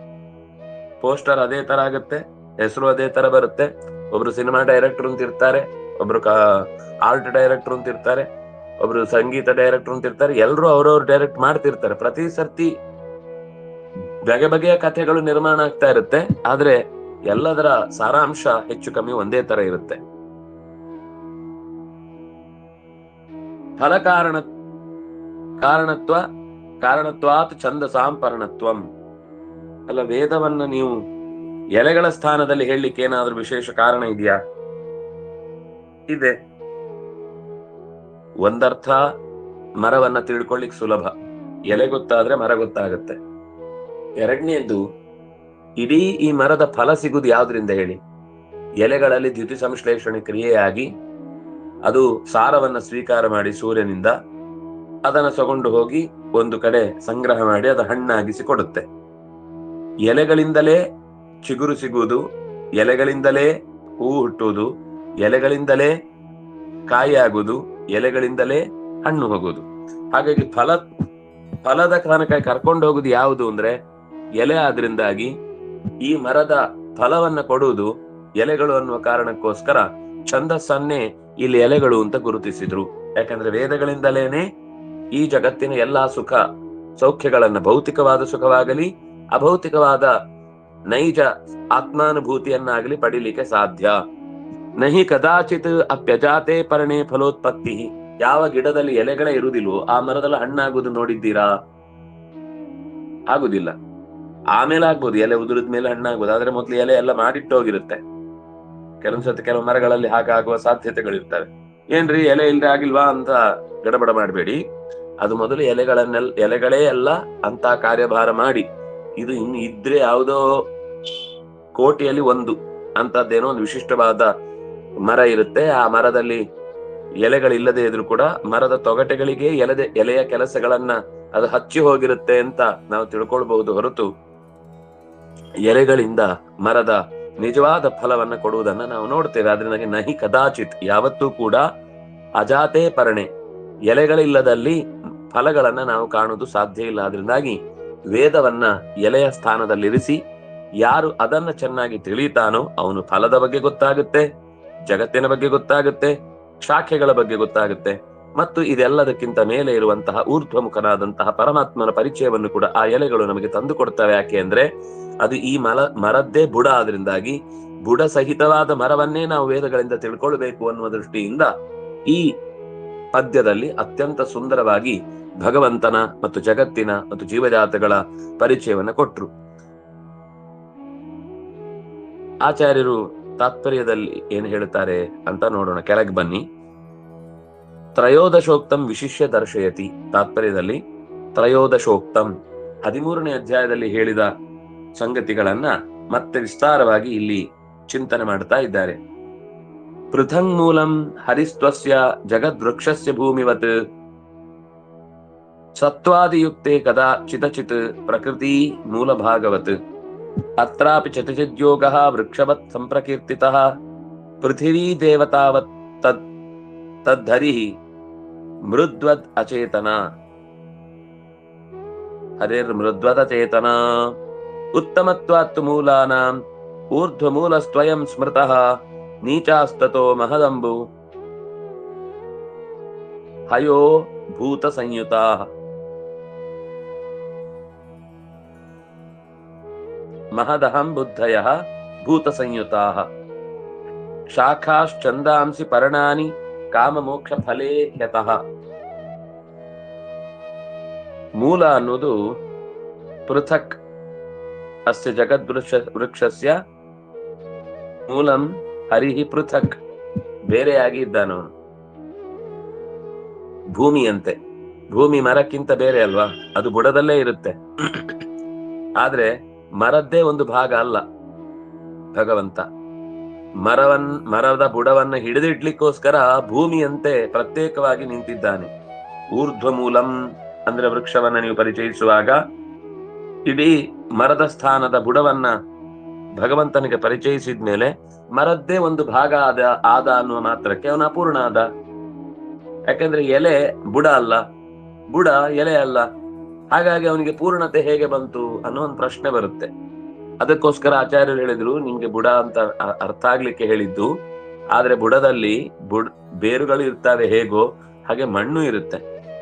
ಪೋಸ್ಟರ್ ಅದೇ ತರ ಆಗುತ್ತೆ, ಹೆಸರು ಅದೇ ತರ ಬರುತ್ತೆ. ಒಬ್ರು ಸಿನಿಮಾ ಡೈರೆಕ್ಟರ್ ಅಂತ ಇರ್ತಾರೆ, ಒಬ್ರು ಆರ್ಟ್ ಡೈರೆಕ್ಟರ್ ಅಂತ ಇರ್ತಾರೆ, ಒಬ್ರು ಸಂಗೀತ ಡೈರೆಕ್ಟರ್ ಅಂತ ಇರ್ತಾರೆ. ಎಲ್ಲರೂ ಅವ್ರವ್ರು ಡೈರೆಕ್ಟ್ ಮಾಡ್ತಿರ್ತಾರೆ. ಪ್ರತಿ ಸರ್ತಿ ಬಗೆ ಬಗೆಯ ಕಥೆಗಳು ನಿರ್ಮಾಣ ಆಗ್ತಾ ಇರುತ್ತೆ. ಆದ್ರೆ ಎಲ್ಲದರ ಸಾರಾಂಶ ಹೆಚ್ಚು ಕಮ್ಮಿ ಒಂದೇ ತರ ಇರುತ್ತೆ. ಫಲ ಕಾರಣತ್ವಾತ್ ಛಂದಸಾಂ ಪರ್ಣತ್ವಂ. ಅಲ್ಲ, ವೇದವನ್ನ ನೀವು ಎಲೆಗಳ ಸ್ಥಾನದಲ್ಲಿ ಹೇಳಲಿಕ್ಕೆ ಏನಾದ್ರೂ ವಿಶೇಷ ಕಾರಣ ಇದೆಯಾ? ಇದೆ. ಒಂದರ್ಥ ಮರವನ್ನ ತಿಳ್ಕೊಳ್ಳಿಕ್ ಸುಲಭ, ಎಲೆ ಗೊತ್ತಾದ್ರೆ ಮರ ಗೊತ್ತಾಗುತ್ತೆ. ಎರಡನೇದ್ದು, ಇಡೀ ಈ ಮರದ ಫಲ ಸಿಗುದು ಯಾವ್ದ್ರಿಂದ ಹೇಳಿ? ಎಲೆಗಳಲ್ಲಿ ದ್ಯುತಿ ಸಂಶ್ಲೇಷಣೆ ಕ್ರಿಯೆಯಾಗಿ ಅದು ಸಾರವನ್ನ ಸ್ವೀಕಾರ ಮಾಡಿ ಸೂರ್ಯನಿಂದ ಅದನ್ನ ತಗೊಂಡು ಹೋಗಿ ಒಂದು ಕಡೆ ಸಂಗ್ರಹ ಮಾಡಿ ಅದು ಹಣ್ಣಾಗಿಸಿ ಕೊಡುತ್ತೆ. ಎಲೆಗಳಿಂದಲೇ ಚಿಗುರು ಸಿಗುವುದು, ಎಲೆಗಳಿಂದಲೇ ಹೂವು ಹುಟ್ಟುವುದು, ಎಲೆಗಳಿಂದಲೇ ಕಾಯಿ ಆಗುವುದು, ಎಲೆಗಳಿಂದಲೇ ಹಣ್ಣು ಹೋಗುವುದು. ಹಾಗಾಗಿ ಫಲದ ಕನಕ ಕರ್ಕೊಂಡು ಹೋಗುದು ಯಾವುದು ಅಂದ್ರೆ ಎಲೆ. ಆದ್ರಿಂದಾಗಿ ಈ ಮರದ ಫಲವನ್ನ ಕೊಡುವುದು ಎಲೆಗಳು ಅನ್ನುವ ಕಾರಣಕ್ಕೋಸ್ಕರ ಛಂದಸ್ಸನ್ನೇ ಇಲ್ಲಿ ಎಲೆಗಳು ಅಂತ ಗುರುತಿಸಿದ್ರು. ಯಾಕಂದ್ರೆ ವೇದಗಳಿಂದಲೇನೆ ಈ ಜಗತ್ತಿನ ಎಲ್ಲಾ ಸುಖ ಸೌಖ್ಯಗಳನ್ನ, ಭೌತಿಕವಾದ ಸುಖವಾಗಲಿ ಅಭೌತಿಕವಾದ ನೈಜ ಆತ್ಮಾನುಭೂತಿಯನ್ನಾಗಲಿ ಪಡಿಲಿಕ್ಕೆ ಸಾಧ್ಯ. ನಹಿ ಕದಾಚಿತ್ ಅಪ್ಯಜಾತೆ ಪರ್ಣೆ ಫಲೋತ್ಪತ್ತಿ. ಯಾವ ಗಿಡದಲ್ಲಿ ಎಲೆಗಳೇ ಇರುವುದಿಲ್ವೋ ಆ ಮರದಲ್ಲಿ ಹಣ್ಣಾಗುವುದು ನೋಡಿದ್ದೀರಾ? ಆಗುದಿಲ್ಲ. ಆಮೇಲೆ ಆಗ್ಬೋದು, ಎಲೆ ಉದುರಿದ ಮೇಲೆ ಹಣ್ಣಾಗ್ಬೋದು, ಆದ್ರೆ ಮೊದ್ಲು ಎಲೆ ಎಲ್ಲ ಮಾಡಿಟ್ಟೋಗಿರುತ್ತೆ. ಕೆಲವು ಮರಗಳಲ್ಲಿ ಹಾಗಾಗುವ ಸಾಧ್ಯತೆಗಳಿರ್ತವೆ. ಏನ್ರಿ ಎಲೆ ಇಲ್ದೆ ಆಗಿಲ್ವಾ ಅಂತ ಗಡಬಡ ಮಾಡಬೇಡಿ. ಅದು ಮೊದಲು ಎಲೆಗಳೇ ಎಲ್ಲ ಅಂತ ಕಾರ್ಯಭಾರ ಮಾಡಿ, ಇದು ಇನ್ನು ಇದ್ರೆ ಯಾವುದೋ ಕೋಟಿಯಲ್ಲಿ ಒಂದು ಅಂತದ್ದೇನೋ ಒಂದು ವಿಶಿಷ್ಟವಾದ ಮರ ಇರುತ್ತೆ. ಆ ಮರದಲ್ಲಿ ಎಲೆಗಳಿಲ್ಲದೆ ಇದ್ರು ಕೂಡ ಮರದ ತೊಗಟೆಗಳಿಗೆ ಎಲೆಯ ಕೆಲಸಗಳನ್ನ ಅದು ಹಚ್ಚಿ ಹೋಗಿರುತ್ತೆ ಅಂತ ನಾವು ತಿಳ್ಕೊಳ್ಬಹುದು ಹೊರತು ಎಲೆಗಳಿಂದ ಮರದ ನಿಜವಾದ ಫಲವನ್ನ ಕೊಡುವುದನ್ನ ನಾವು ನೋಡ್ತೇವೆ. ಆದ್ರಿಂದ ನಹಿ ಕದಾಚಿತ್, ಯಾವತ್ತೂ ಕೂಡ ಅಜಾತೆ ಪರ್ಣೆ, ಎಲೆಗಳಿಲ್ಲದಲ್ಲಿ ಫಲಗಳನ್ನ ನಾವು ಕಾಣುವುದು ಸಾಧ್ಯ ಇಲ್ಲ. ಆದ್ರಿಂದಾಗಿ ವೇದವನ್ನ ಎಲೆಯ ಸ್ಥಾನದಲ್ಲಿರಿಸಿ ಯಾರು ಅದನ್ನ ಚೆನ್ನಾಗಿ ತಿಳಿತಾನೋ ಅವನು ಫಲದ ಬಗ್ಗೆ ಗೊತ್ತಾಗುತ್ತೆ, ಜಗತ್ತಿನ ಬಗ್ಗೆ ಗೊತ್ತಾಗುತ್ತೆ, ಶಾಖೆಗಳ ಬಗ್ಗೆ ಗೊತ್ತಾಗುತ್ತೆ, ಮತ್ತು ಇದೆಲ್ಲದಕ್ಕಿಂತ ಮೇಲೆ ಇರುವಂತಹ ಊರ್ಧ್ವಮುಖನಾದಂತಹ ಪರಮಾತ್ಮನ ಪರಿಚಯವನ್ನು ಕೂಡ ಆ ಎಲೆಗಳು ನಮಗೆ ತಂದು ಕೊಡ್ತವೆ. ಯಾಕೆ ಅಂದ್ರೆ ಅದು ಈ ಮರದ್ದೇ ಬುಡ. ಆದ್ರಿಂದಾಗಿ ಬುಡ ಸಹಿತವಾದ ಮರವನ್ನೇ ನಾವು ವೇದಗಳಿಂದ ತಿಳ್ಕೊಳ್ಬೇಕು ಅನ್ನುವ ದೃಷ್ಟಿಯಿಂದ ಈ ಪದ್ಯದಲ್ಲಿ ಅತ್ಯಂತ ಸುಂದರವಾಗಿ ಭಗವಂತನ ಮತ್ತು ಜಗತ್ತಿನ ಮತ್ತು ಜೀವಜಾತಗಳ ಪರಿಚಯವನ್ನ ಕೊಟ್ರು. ಆಚಾರ್ಯರು ತಾತ್ಪರ್ಯದಲ್ಲಿ ಏನು ಹೇಳುತ್ತಾರೆ ಅಂತ ನೋಡೋಣ. ಕೆಳಗೆ ಬನ್ನಿ. ತ್ರಯೋದಶೋಕ್ತಂ ವಿಶಿಷ್ಯ ದರ್ಶಯತಿ. ತಾತ್ಪರ್ಯದಲ್ಲಿ ತ್ರಯೋದಶೋಕ್ತಂ 13ನೇ ಅಧ್ಯಾಯದಲ್ಲಿ ಹೇಳಿದ ಸಂಗತಿಗಳನ್ನ ಮತ್ತೆ ವಿಸ್ತಾರವಾಗಿ ಇಲ್ಲಿ ಚಿಂತನೆ ಮಾಡ್ತಾ ಇದ್ದಾರೆ. ಪೃಥಂಗ್ ಮೂಲಂ ಹರಿಸ್ತ್ವಸ್ಯ ಜಗದ್ವೃಕ್ಷಸ್ಯ ಭೂಮಿವತ್ ಸತ್ವಾದಿಯುಕ್ತೆ ಕದಾ ಚಿತಚಿತ್ ಪ್ರಕೃತಿ ಮೂಲಭಾಗವತ್ ಅತ್ರಾಪಿ ಚತುಚಿದ್ಯೋಗಃ ವೃಕ್ಷವತ್ ಸಂಪ್ರಕೀರ್ತಿತಃ ಪೃಥಿವೀ ದೇವತಾವತ್ ತದ್ಧರಿಃ ಮೃದ್ವದ್ ಅಚೇತನ ಹರಿರ್ಮೃದ್ವದಚೇತನ ಉತ್ತಮತ್ವಾತ್ ಮೂಲಾನಾಂ ಊರ್ಧ್ವಮೂಲಸ್ತ್ವಯಂ ಸ್ಮೃತಃ ನೀಚಾಸ್ತತೋ ಮಹದಂಬು ಹಯೋ ಭೂತ ಸಂಯುತಾಃ ಮಹದಹಂ ಬುದ್ಧಯಃ ಭೂತ ಸಂಯುತಾಃ ಶಾಖಾಶ್ಚಂದಾಂಸಿ ಪರ್ಣಾನಿ ಕಾಮಮೋಕ್ಷ ಫಲೇ ಯತಃ. ಮೂಲ ಅನ್ನೋದು ಪೃಥಕ್ ಅಸ್ಯ ಜಗದ್ವೃಕ್ಷಸ್ಯ ಮೂಲಂ ಹರಿಹಿ ಪೃಥಕ್, ಬೇರೆಯಾಗಿ ಇದ್ದಾನವನು. ಭೂಮಿಯಂತೆ, ಭೂಮಿ ಮರಕ್ಕಿಂತ ಬೇರೆ ಅಲ್ವಾ, ಅದು ಬುಡದಲ್ಲೇ ಇರುತ್ತೆ. ಆದ್ರೆ ಮರದ್ದೇ ಒಂದು ಭಾಗ ಅಲ್ಲ ಭಗವಂತ. ಮರದ ಬುಡವನ್ನ ಹಿಡಿದಿಡ್ಲಿಕ್ಕೋಸ್ಕರ ಭೂಮಿಯಂತೆ ಪ್ರತ್ಯೇಕವಾಗಿ ನಿಂತಿದ್ದಾನೆ. ಊರ್ಧ್ವ ಮೂಲಂ ಅಂದ್ರೆ ವೃಕ್ಷವನ್ನ ನೀವು ಪರಿಚಯಿಸುವಾಗ ಇಡೀ ಮರದ ಸ್ಥಾನದ ಬುಡವನ್ನ ಭಗವಂತನಿಗೆ ಪರಿಚಯಿಸಿದ್ಮೇಲೆ ಮರದ್ದೇ ಒಂದು ಭಾಗ ಆದ ಅನ್ನುವ ಮಾತ್ರಕ್ಕೆ ಅವನ ಅಪೂರ್ಣ ಆದ. ಯಾಕಂದ್ರೆ ಎಲೆ ಬುಡ ಅಲ್ಲ, ಬುಡ ಎಲೆ ಅಲ್ಲ. ಹಾಗಾಗಿ ಅವನಿಗೆ ಪೂರ್ಣತೆ ಹೇಗೆ ಬಂತು ಅನ್ನೋ ಒಂದು ಪ್ರಶ್ನೆ ಬರುತ್ತೆ. ಅದಕ್ಕೋಸ್ಕರ ಆಚಾರ್ಯರು ಹೇಳಿದ್ರು, ನಿಮ್ಗೆ ಬುಡ ಅಂತ ಅರ್ಥ ಆಗ್ಲಿಕ್ಕೆ ಹೇಳಿದ್ದು. ಆದ್ರೆ ಬುಡದಲ್ಲಿ ಬೇರುಗಳು ಇರ್ತವೆ ಹೇಗೋ ಹಾಗೆ ಮಣ್ಣು ಇರುತ್ತೆ.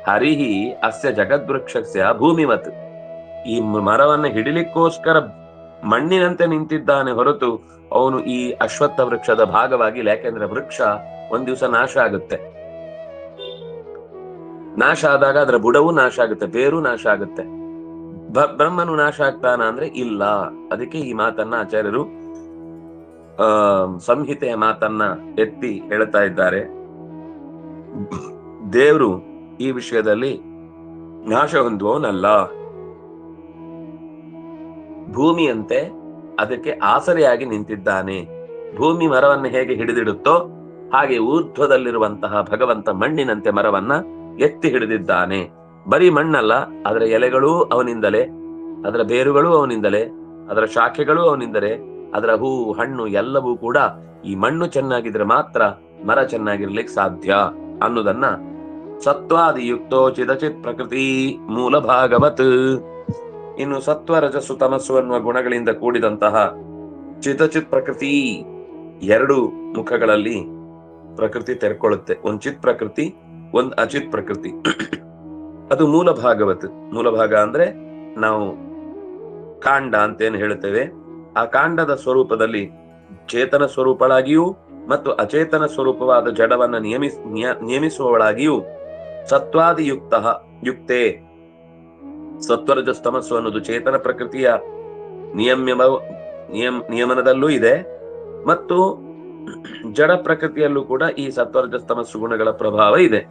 ಹರಿಹಿ ಅಸ್ಯ ಜಗದ್ವೃಕ್ಷಸ್ಯ ಭೂಮಿವತ್. ಈ ಮರವನ್ನ ಹಿಡಿಲಿಕ್ಕೋಸ್ಕರ ಮಣ್ಣಿನಂತೆ ನಿಂತಿದ್ದಾನೆ ಹೊರತು ಅವನು ಈ ಅಶ್ವತ್ಥ ವೃಕ್ಷದ ಭಾಗವಾಗಿಲ್ಲ. ಯಾಕೆಂದ್ರೆ ವೃಕ್ಷ ಒಂದ್ ದಿವಸ ನಾಶ ಆಗುತ್ತೆ. ನಾಶ ಆದಾಗ ಅದರ ಬುಡವು ನಾಶ ಆಗುತ್ತೆ, ಬೇರು ನಾಶ ಆಗುತ್ತೆ. ಬ್ರಹ್ಮನು ನಾಶ ಆಗ್ತಾನ ಅಂದ್ರೆ ಇಲ್ಲ. ಅದಕ್ಕೆ ಈ ಮಾತನ್ನ ಆಚಾರ್ಯರು ಸಂಹಿತೆಯ ಮಾತನ್ನ ಎತ್ತಿ ಹೇಳ್ತಾ ಇದ್ದಾರೆ. ದೇವರು ಈ ವಿಷಯದಲ್ಲಿ ನಾಶ ಹೊಂದುವವನಲ್ಲ. ಭೂಮಿಯಂತೆ ಅದಕ್ಕೆ ಆಸರೆಯಾಗಿ ನಿಂತಿದ್ದಾನೆ. ಭೂಮಿ ಮರವನ್ನು ಹೇಗೆ ಹಿಡಿದಿಡುತ್ತೋ ಹಾಗೆ ಊರ್ಧ್ವದಲ್ಲಿರುವಂತಹ ಭಗವಂತ ಮಣ್ಣಿನಂತೆ ಮರವನ್ನ ಎತ್ತಿ ಹಿಡಿದಿದ್ದಾನೆ. ಬರೀ ಮಣ್ಣಲ್ಲ, ಅದರ ಎಲೆಗಳೂ ಅವನಿಂದಲೇ, ಅದರ ಬೇರುಗಳು ಅವನಿಂದಲೇ, ಅದರ ಶಾಖೆಗಳು ಅವನಿಂದಲೇ, ಅದರ ಹೂ ಹಣ್ಣು ಎಲ್ಲವೂ ಕೂಡ ಈ ಮಣ್ಣು ಚೆನ್ನಾಗಿದ್ರೆ ಮಾತ್ರ ಮರ ಚೆನ್ನಾಗಿರ್ಲಿಕ್ಕೆ ಸಾಧ್ಯ ಅನ್ನೋದನ್ನ ಸತ್ವಾದಿಯುಕ್ತೋ ಚಿದಚಿತ್ ಪ್ರಕೃತಿ ಮೂಲ ಭಾಗವತ್. ಇನ್ನು ಸತ್ವ ರಜಸ್ಸು ತಮಸ್ಸು ಅನ್ನುವ ಗುಣಗಳಿಂದ ಕೂಡಿದಂತಹ ಚಿತಚಿತ್ ಪ್ರಕೃತಿ, ಎರಡು ಮುಖಗಳಲ್ಲಿ ಪ್ರಕೃತಿ ತೆರ್ಕೊಳ್ಳುತ್ತೆ. ಒಂದ್ ಚಿತ್ ಪ್ರಕೃತಿ, ಒಂದ್ ಅಚಿತ್ ಪ್ರಕೃತಿ. ಅದು ಮೂಲ ಭಾಗವತ್. ಮೂಲ ಭಾಗ ಅಂದ್ರೆ ನಾವು ಕಾಂಡ ಅಂತೇನು ಹೇಳ್ತೇವೆ. ಆ ಕಾಂಡದ ಸ್ವರೂಪದಲ್ಲಿ ಚೇತನ ಸ್ವರೂಪಳಾಗಿಯೂ ಮತ್ತು ಅಚೇತನ ಸ್ವರೂಪವಾದ ಜಡವನ್ನ ನಿಯಮಿಸುವವಳಾಗಿಯೂ ಸತ್ವಾದಿಯುಕ್ತ ಯುಕ್ತೆ. ಸತ್ವರಜಸ್ತಮಸ್ಸು ಅನ್ನೋದು ಚೇತನ ಪ್ರಕೃತಿಯ ನಿಯಮನದಲ್ಲೂ ಇದೆ ಮತ್ತು ಜಡ ಪ್ರಕೃತಿಯಲ್ಲೂ ಕೂಡ ಈ ಸತ್ವರಜಸ್ತಮಸ್ಸು ಗುಣಗಳ ಪ್ರಭಾವ ಇದೆ.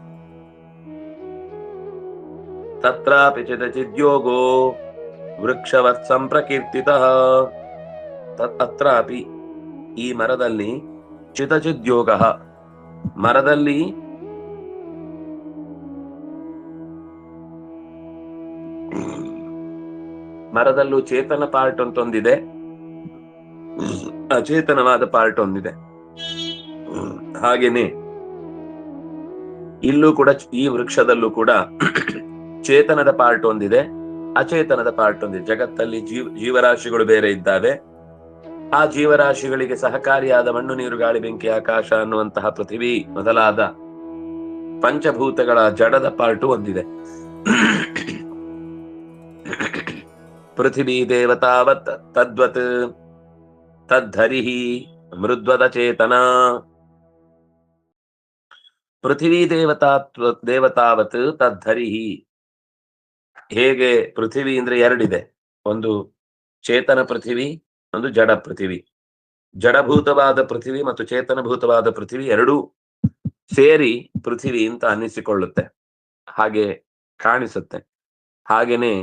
ತತ್ರಾಪಿ ಚಿದಚಿದ್ಯೋಗೋ ವೃಕ್ಷವತ್ ಸಂಪ್ರಕೀರ್ತಿತಃ. ಅತ್ರಾಪಿ ಈ ಮರದಲ್ಲಿ ಚಿದಚಿದ್ಯೋಗ, ಮರದಲ್ಲಿ ಮರದಲ್ಲೂ ಚೇತನ ಪಾರ್ಟ್ ಅಂತ ಒಂದಿದೆ, ಅಚೇತನವಾದ ಪಾರ್ಟ್ ಒಂದಿದೆ. ಹಾಗೇನೆ ಇಲ್ಲೂ ಕೂಡ ಈ ವೃಕ್ಷದಲ್ಲೂ ಕೂಡ ಚೇತನದ ಪಾರ್ಟ್ ಒಂದಿದೆ, ಅಚೇತನದ ಪಾರ್ಟ್ ಒಂದಿದೆ. ಜಗತ್ತಲ್ಲಿ ಜೀವರಾಶಿಗಳು ಬೇರೆ ಇದ್ದಾವೆ. ಆ ಜೀವರಾಶಿಗಳಿಗೆ ಸಹಕಾರಿಯಾದ ಮಣ್ಣು ನೀರು ಗಾಳಿ ಬೆಂಕಿ ಆಕಾಶ ಅನ್ನುವಂತಹ ಪೃಥಿವಿ ಮೊದಲಾದ ಪಂಚಭೂತಗಳ ಜಡದ ಪಾರ್ಟ್ ಒಂದಿದೆ. ಪೃಥಿವಿ ದೇವತಾವತ್ ತದ್ವತ್ ತದ್ಧರಿಹಿ ಮೃದ್ವದ ಚೇತನ. ಪೃಥಿವಿ ದೇವತಾವತ್ ತದ್ಧರಿಹಿ. ಹೇಗೆ ಪೃಥಿವಿ ಅಂದ್ರೆ ಎರಡಿದೆ, ಒಂದು ಚೇತನ ಪೃಥಿವಿ, ಒಂದು ಜಡ ಪೃಥಿವಿ. ಜಡಭೂತವಾದ ಪೃಥಿವಿ ಮತ್ತು ಚೇತನಭೂತವಾದ ಪೃಥಿವಿ ಎರಡೂ ಸೇರಿ ಪೃಥಿವಿ ಅಂತ ಅನ್ನಿಸಿಕೊಳ್ಳುತ್ತೆ, ಹಾಗೆ ಕಾಣಿಸುತ್ತೆ. ಹಾಗೇನೆ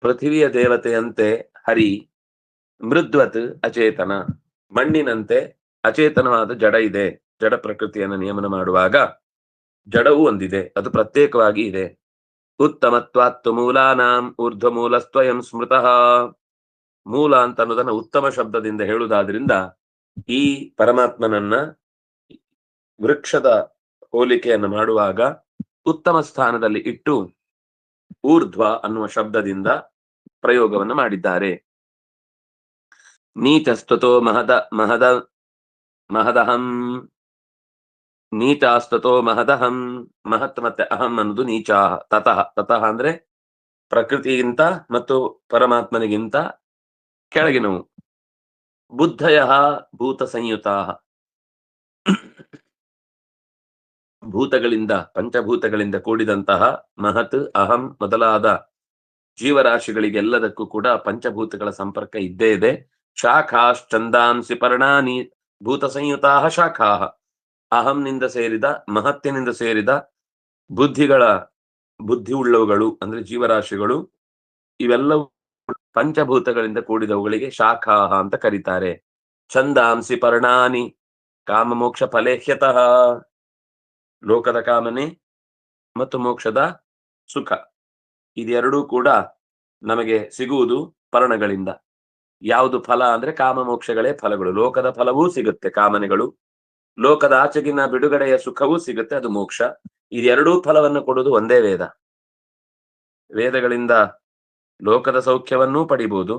ಪೃಥಿವಿಯ ದೇವತೆಯಂತೆ ಹರಿ, ಮೃದ್ವತ್ ಅಚೇತನ. ಮಣ್ಣಿನಂತೆ ಅಚೇತನವಾದ ಜಡ ಇದೆ. ಜಡ ಪ್ರಕೃತಿಯನ್ನು ನಿಯಮನ ಮಾಡುವಾಗ ಜಡವೂ ಒಂದಿದೆ, ಅದು ಪ್ರತ್ಯೇಕವಾಗಿ ಇದೆ. ಉತ್ತಮತ್ವಾತ್ತು ಮೂಲಾನಾಂ ಊರ್ಧ್ವ ಮೂಲಸ್ತ್ವಯಂ ಸ್ಮೃತಃ. ಮೂಲ ಅಂತ ಅನ್ನೋದನ್ನ ಉತ್ತಮ ಶಬ್ದದಿಂದ ಹೇಳುವುದಾದ್ರಿಂದ ಈ ಪರಮಾತ್ಮನನ್ನ ವೃಕ್ಷದ ಹೋಲಿಕೆಯನ್ನು ಮಾಡುವಾಗ ಉತ್ತಮ ಸ್ಥಾನದಲ್ಲಿ ಇಟ್ಟು ಊರ್ಧ್ವ ಅನ್ನುವ ಶಬ್ದದಿಂದ ಪ್ರಯೋಗವನ್ನು ಮಾಡಿದ್ದಾರೆ. ನೀಚಸ್ತತೋ ಮಹದಹಂ. ನೀಚಾಸ್ತತೋ ಮಹದಹಂ. ಮಹತ್ ಮತ್ತೆ ಅಹಂ ಅನ್ನೋದು ನೀಚ. ತತಃ ಅಂದ್ರೆ ಪ್ರಕೃತಿಗಿಂತ ಮತ್ತು ಪರಮಾತ್ಮನಿಗಿಂತ ಕೆಳಗಿನವು. ಬುದ್ಧಯ ಭೂತ ಸಂಯುತ. ಭೂತಗಳಿಂದ, ಪಂಚಭೂತಗಳಿಂದ ಕೂಡಿದಂತಹ ಮಹತ್ ಅಹಂ ಮೊದಲಾದ ಜೀವರಾಶಿಗಳಿಗೆಲ್ಲದಕ್ಕೂ ಕೂಡ ಪಂಚಭೂತಗಳ ಸಂಪರ್ಕ ಇದ್ದೇ ಇದೆ. ಶಾಖಾಶ್ಚಂದಾಂಸಿ ಪರ್ಣಾನಿ ಭೂತ ಸಂಯುತಾ ಶಾಖಾ. ಅಹಂನಿಂದ ಸೇರಿದ, ಮಹತ್ತಿನಿಂದ ಸೇರಿದ ಬುದ್ಧಿ ಉಳ್ಳವುಗಳು ಅಂದ್ರೆ ಜೀವರಾಶಿಗಳು, ಇವೆಲ್ಲವೂ ಪಂಚಭೂತಗಳಿಂದ ಕೂಡಿದವುಗಳಿಗೆ ಶಾಖಾ ಅಂತ ಕರೀತಾರೆ. ಛಂದಾಂಸಿ ಪರ್ಣಾನಿ ಕಾಮ ಮೋಕ್ಷ ಫಲೇಹ್ಯತಃ. ಲೋಕದ ಕಾಮನೆ ಮತ್ತು ಮೋಕ್ಷದ ಸುಖ ಇದೆರಡೂ ಕೂಡ ನಮಗೆ ಸಿಗುವುದು ಪರ್ಣಗಳಿಂದ. ಯಾವುದು ಫಲ ಅಂದ್ರೆ ಕಾಮ ಮೋಕ್ಷಗಳೇ ಫಲಗಳು. ಲೋಕದ ಫಲವೂ ಸಿಗುತ್ತೆ, ಕಾಮನೆಗಳು. ಲೋಕದ ಆಚೆಗಿನ ಬಿಡುಗಡೆಯ ಸುಖವೂ ಸಿಗುತ್ತೆ, ಅದು ಮೋಕ್ಷ. ಇದೆರಡೂ ಫಲವನ್ನು ಕೊಡುವುದು ಒಂದೇ ವೇದ. ವೇದಗಳಿಂದ ಲೋಕದ ಸೌಖ್ಯವನ್ನೂ ಪಡಿಬಹುದು,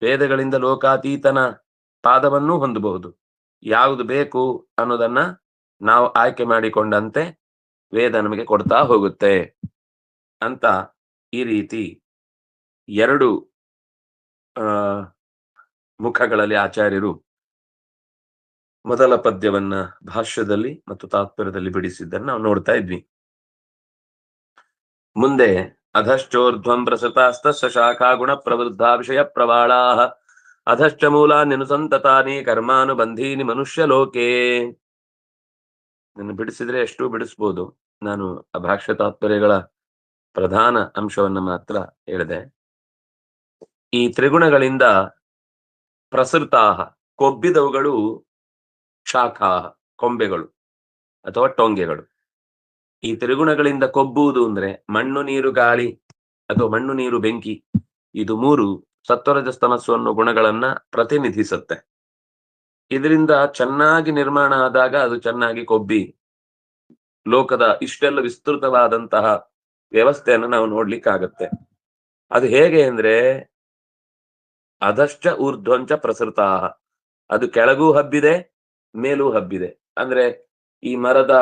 ವೇದಗಳಿಂದ ಲೋಕಾತೀತನ ಪಾದವನ್ನೂ ಹೊಂದಬಹುದು. ಯಾವುದು ಬೇಕು ಅನ್ನೋದನ್ನ ನಾವು ಆಯ್ಕೆ ಮಾಡಿಕೊಂಡಂತೆ ವೇದ ನಮಗೆ ಕೊಡ್ತಾ ಹೋಗುತ್ತೆ. ಅಂತ ಈ ರೀತಿ ಎರಡು ಆ ಮುಖಗಳಲ್ಲಿ ಆಚಾರ್ಯರು ಮೊದಲ ಪದ್ಯವನ್ನ ಭಾಷ್ಯದಲ್ಲಿ ಮತ್ತು ತಾತ್ಪರ್ಯದಲ್ಲಿ ಬಿಡಿಸಿದ್ದನ್ನು ನಾವು ನೋಡ್ತಾ ಇದ್ವಿ. ಮುಂದೆ ಅಧಶ್ಚೋರ್ಧ್ವಂ ಪ್ರಸೃತಾಸ್ತಸ್ಯ ಶಾಖಾ ಗುಣ ಪ್ರವೃದ್ಧಾ ವಿಷಯ ಪ್ರವಾಳಾ ಅಧಶ್ಚ ಮೂಲಾನ್ಯನುಸಂತತಾನಿ ಕರ್ಮಾನುಬಂಧೀನಿ ಮನುಷ್ಯ ಲೋಕೆ. ನನ್ನ ಬಿಡಿಸಿದ್ರೆ ಎಷ್ಟು ಬಿಡಿಸ್ಬೋದು. ನಾನು ಆ ಭಾಷ್ಯ ತಾತ್ಪರ್ಯಗಳ ಪ್ರಧಾನ ಅಂಶವನ್ನ ಮಾತ್ರ ಹೇಳಿದೆ. ಈ ತ್ರಿಗುಣಗಳಿಂದ ಪ್ರಸೃತಾಹ ಕೊಬ್ಬಿದವುಗಳು, ಶಾಖಾ ಕೊಂಬೆಗಳು ಅಥವಾ ಟೊಂಗೆಗಳು. ಈ ತ್ರಿಗುಣಗಳಿಂದ ಕೊಬ್ಬುವುದು ಅಂದ್ರೆ ಮಣ್ಣು ನೀರು ಗಾಳಿ ಅಥವಾ ಮಣ್ಣು ನೀರು ಬೆಂಕಿ, ಇದು ಮೂರು ಸತ್ವರಜಸ್ತಮಸ್ಸು ಅನ್ನೋ ಗುಣಗಳನ್ನ ಪ್ರತಿನಿಧಿಸುತ್ತೆ. ಇದರಿಂದ ಚೆನ್ನಾಗಿ ನಿರ್ಮಾಣ ಆದಾಗ ಅದು ಚೆನ್ನಾಗಿ ಕೊಬ್ಬಿ ಲೋಕದ ಇಷ್ಟೆಲ್ಲ ವಿಸ್ತೃತವಾದಂತಹ ವ್ಯವಸ್ಥೆಯನ್ನು ನಾವು ನೋಡ್ಲಿಕ್ಕಾಗತ್ತೆ. ಅದು ಹೇಗೆ ಅಂದ್ರೆ ಅಧಶ್ಚ ಊರ್ಧ್ವಂಚ ಪ್ರಸೃತಾಹ, ಅದು ಕೆಳಗೂ ಹಬ್ಬಿದೆ ಮೇಲೂ ಹಬ್ಬಿದೆ. ಅಂದ್ರೆ ಈ ಮರದ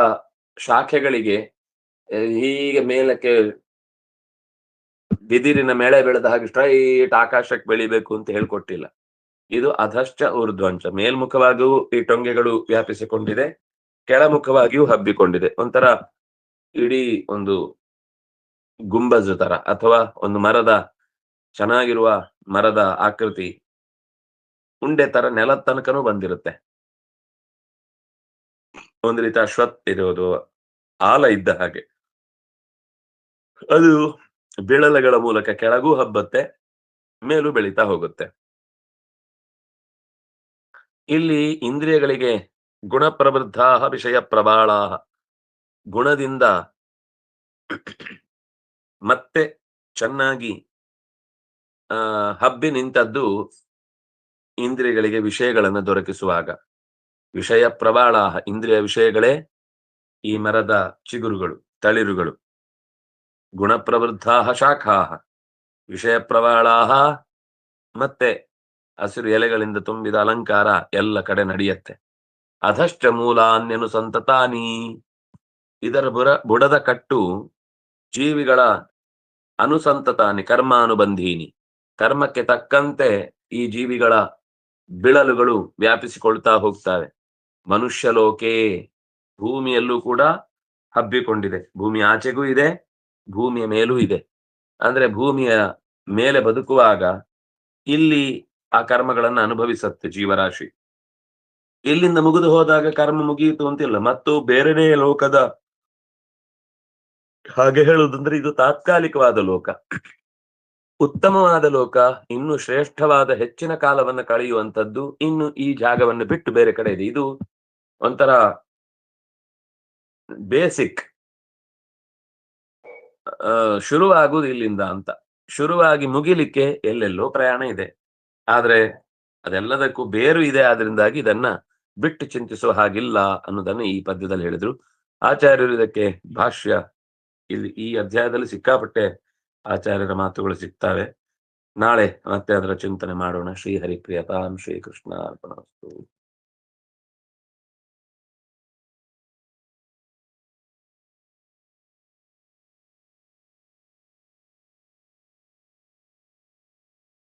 ಶಾಖೆಗಳಿಗೆ ಹೀಗೆ ಮೇಲಕ್ಕೆ ಬಿದಿರಿನ ಮೇಳೆ ಬೆಳೆದ ಹಾಗೆ ಸ್ಟ್ರೈಟ್ ಆಕಾಶಕ್ಕೆ ಬೆಳಿಬೇಕು ಅಂತ ಹೇಳ್ಕೊಟ್ಟಿಲ್ಲ. ಇದು ಅಧಶ್ಚ ಊರ್ಧ್ವಂಚ, ಮೇಲ್ಮುಖವಾಗಿಯೂ ಈ ಟೊಂಗೆಗಳು ವ್ಯಾಪಿಸಿಕೊಂಡಿದೆ, ಕೆಳಮುಖವಾಗಿಯೂ ಹಬ್ಬಿಕೊಂಡಿದೆ. ಒಂಥರ ಇಡೀ ಒಂದು ಗುಂಬಜ್ ತರ ಅಥವಾ ಒಂದು ಮರದ ಚೆನ್ನಾಗಿರುವ ಮರದ ಆಕೃತಿ ಉಂಡೆ ತರ ನೆಲದ ತನಕನೂ ಬಂದಿರುತ್ತೆ. ಒಂದು ರೀತಿ ಅಶ್ವತ್ ಇರೋದು ಆಲ ಇದ್ದ ಹಾಗೆ ಅದು ಬಿಳಲಗಳ ಮೂಲಕ ಕೆಳಗೂ ಹಬ್ಬತ್ತೆ, ಮೇಲೂ ಬೆಳೀತಾ ಹೋಗುತ್ತೆ. ಇಲ್ಲಿ ಇಂದ್ರಿಯಗಳಿಗೆ ಗುಣ ಪ್ರವೃದ್ಧಾ ವಿಷಯ ಪ್ರಬಾಳಾ, ಗುಣದಿಂದ ಮತ್ತೆ ಚೆನ್ನಾಗಿ ಹಬ್ಬಿ ನಿಂತದ್ದು ಇಂದ್ರಿಯಗಳಿಗೆ ವಿಷಯಗಳನ್ನು ದೊರಕಿಸುವಾಗ. ವಿಷಯ ಪ್ರಬಾಳ, ಇಂದ್ರಿಯ ವಿಷಯಗಳೇ ಈ ಮರದ ಚಿಗುರುಗಳು, ತಳಿರುಗಳು. ಗುಣ ಪ್ರವೃದ್ಧಾ ಶಾಖಾ, ವಿಷಯ ಪ್ರಬಾಳಾ, ಮತ್ತೆ ಹಸಿರು ಎಲೆಗಳಿಂದ ತುಂಬಿದ ಅಲಂಕಾರ ಎಲ್ಲ ಕಡೆ ನಡೆಯುತ್ತೆ. ಅಧಶ್ಚ ಮೂಲಾನ್ಯನುಸಂತತಾನಿ, ಇದರ ಬುಡದ ಕಟ್ಟು ಜೀವಿಗಳ ಅನುಸಂತತಾನಿ ಕರ್ಮಾನುಬಂಧೀನಿ, ಕರ್ಮಕ್ಕೆ ತಕ್ಕಂತೆ ಈ ಜೀವಿಗಳ ಬಿಳಲುಗಳು ವ್ಯಾಪಿಸಿಕೊಳ್ತಾ ಹೋಗ್ತವೆ. ಮನುಷ್ಯ ಲೋಕೆ, ಭೂಮಿಯಲ್ಲೂ ಕೂಡ ಹಬ್ಬಿಕೊಂಡಿದೆ. ಭೂಮಿ ಆಚೆಗೂ ಇದೆ, ಭೂಮಿಯ ಮೇಲೂ ಇದೆ. ಅಂದ್ರೆ ಭೂಮಿಯ ಮೇಲೆ ಬದುಕುವಾಗ ಇಲ್ಲಿ ಆ ಕರ್ಮಗಳನ್ನು ಅನುಭವಿಸುತ್ತೆ ಜೀವರಾಶಿ. ಇಲ್ಲಿಂದ ಮುಗಿದು ಹೋದಾಗ ಕರ್ಮ ಮುಗಿಯಿತು ಅಂತಿಲ್ಲ, ಮತ್ತು ಬೇರೆನೇ ಲೋಕದ ಹಾಗೆ ಹೇಳುವುದಂದ್ರೆ ಇದು ತಾತ್ಕಾಲಿಕವಾದ ಲೋಕ. ಉತ್ತಮವಾದ ಲೋಕ, ಇನ್ನು ಶ್ರೇಷ್ಠವಾದ ಹೆಚ್ಚಿನ ಕಾಲವನ್ನು ಕಳೆಯುವಂಥದ್ದು ಇನ್ನು ಈ ಜಾಗವನ್ನು ಬಿಟ್ಟು ಬೇರೆ ಕಡೆ ಇದೆ. ಇದು ಒಂಥರ ಬೇಸಿಕ್ ಶುರುವಾಗುವುದು ಇಲ್ಲಿಂದ ಅಂತ. ಶುರುವಾಗಿ ಮುಗಿಲಿಕ್ಕೆ ಎಲ್ಲೆಲ್ಲೋ ಪ್ರಯಾಣ ಇದೆ, ಆದ್ರೆ ಅದೆಲ್ಲದಕ್ಕೂ ಬೇರು ಇದೆ. ಆದ್ರಿಂದಾಗಿ ಇದನ್ನ ಬಿಟ್ಟು ಚಿಂತಿಸುವ ಹಾಗಿಲ್ಲ ಅನ್ನೋದನ್ನು ಈ ಪದ್ಯದಲ್ಲಿ ಹೇಳಿದ್ರು ಆಚಾರ್ಯರು. ಇದಕ್ಕೆ ಭಾಷ್ಯ ಇಲ್ಲಿ ಈ ಅಧ್ಯಾಯದಲ್ಲಿ ಸಿಕ್ಕಾಪಟ್ಟೆ ಆಚಾರ್ಯರ ಮಾತುಗಳು ಸಿಗ್ತವೆ. ನಾಳೆ ಮತ್ತೆ ಅದರ ಚಿಂತನೆ ಮಾಡೋಣ. ಶ್ರೀ ಹರಿಪ್ರಿಯತಾಂ ಶ್ರೀ ಕೃಷ್ಣ ಅರ್ಪಣಮಸ್ತು.